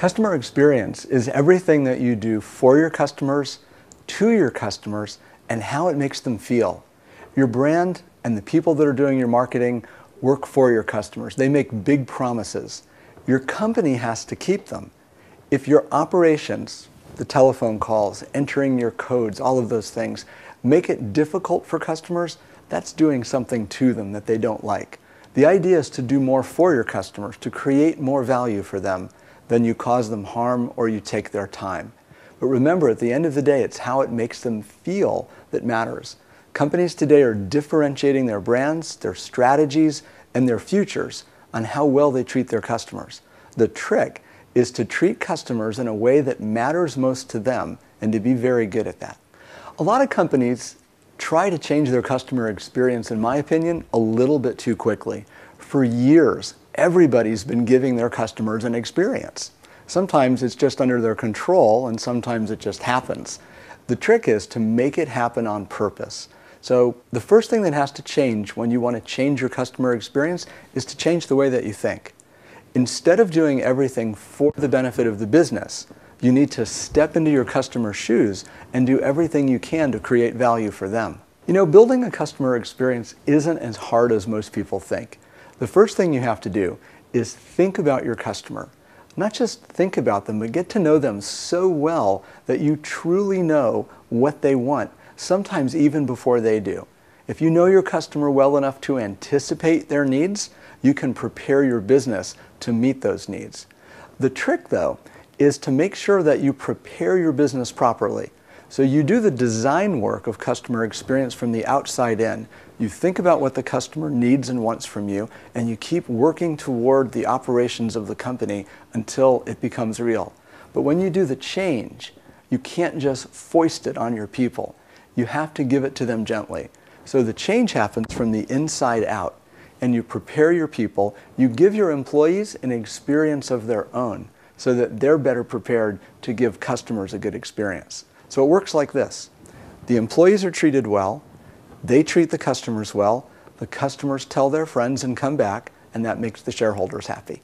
Customer experience is everything that you do for your customers, to your customers, and how it makes them feel. Your brand and the people that are doing your marketing work for your customers. They make big promises. Your company has to keep them. If your operations, the telephone calls, entering your codes, all of those things, make it difficult for customers, that's doing something to them that they don't like. The idea is to do more for your customers, to create more value for them than you cause them harm or you take their time. But remember, at the end of the day, it's how it makes them feel that matters. Companies today are differentiating their brands, their strategies, and their futures on how well they treat their customers. The trick is to treat customers in a way that matters most to them and to be very good at that. A lot of companies try to change their customer experience, in my opinion, a little bit too quickly. For years, everybody's been giving their customers an experience. Sometimes it's just under their control and sometimes it just happens. The trick is to make it happen on purpose. So the first thing that has to change when you want to change your customer experience is to change the way that you think. Instead of doing everything for the benefit of the business, you need to step into your customer's shoes and do everything you can to create value for them. You know, building a customer experience isn't as hard as most people think. The first thing you have to do is think about your customer. Not just think about them, but get to know them so well that you truly know what they want, sometimes even before they do. If you know your customer well enough to anticipate their needs, you can prepare your business to meet those needs. The trick, though, is to make sure that you prepare your business properly. So you do the design work of customer experience from the outside in. You think about what the customer needs and wants from you, and you keep working toward the operations of the company until it becomes real. But when you do the change, you can't just foist it on your people. You have to give it to them gently. So the change happens from the inside out, and you prepare your people. You give your employees an experience of their own so that they're better prepared to give customers a good experience. So it works like this. The employees are treated well, they treat the customers well, the customers tell their friends and come back, and that makes the shareholders happy.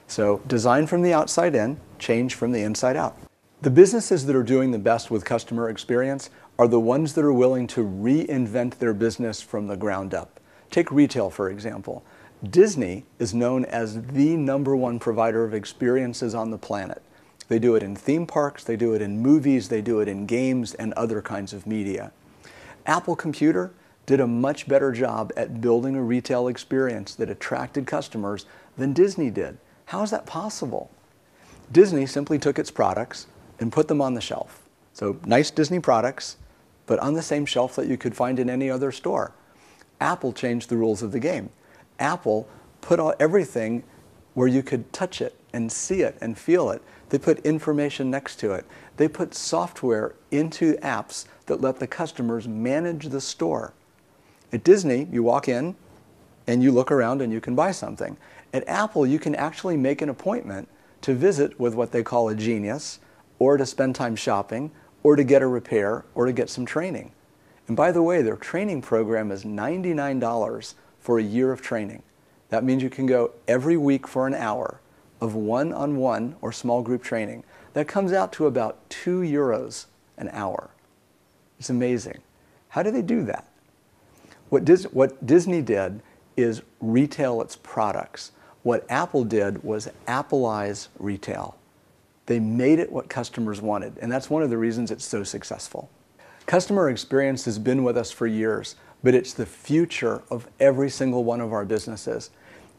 So design from the outside in, change from the inside out. The businesses that are doing the best with customer experience are the ones that are willing to reinvent their business from the ground up. Take retail, for example. Disney is known as the #1 provider of experiences on the planet. They do it in theme parks, they do it in movies, they do it in games and other kinds of media. Apple Computer did a much better job at building a retail experience that attracted customers than Disney did. How is that possible? Disney simply took its products and put them on the shelf. So nice Disney products, but on the same shelf that you could find in any other store. Apple changed the rules of the game. Apple put everything where you could touch it and see it and feel it. They put information next to it. They put software into apps that let the customers manage the store. At Disney, you walk in and you look around and you can buy something. At Apple, you can actually make an appointment to visit with what they call a genius, or to spend time shopping, or to get a repair, or to get some training. And by the way, their training program is $99 for a year of training. That means you can go every week for an hour of one-on-one or small group training. That comes out to about €2 an hour. It's amazing. How do they do that? What Disney did is retail its products. What Apple did was Appleize retail. They made it what customers wanted, and that's one of the reasons it's so successful. Customer experience has been with us for years, but it's the future of every single one of our businesses.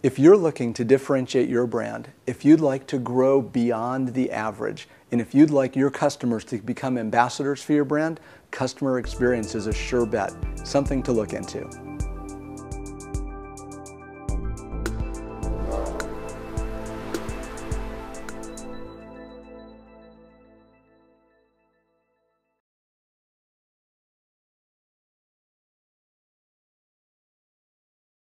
If you're looking to differentiate your brand, if you'd like to grow beyond the average, and if you'd like your customers to become ambassadors for your brand, customer experience is a sure bet, something to look into.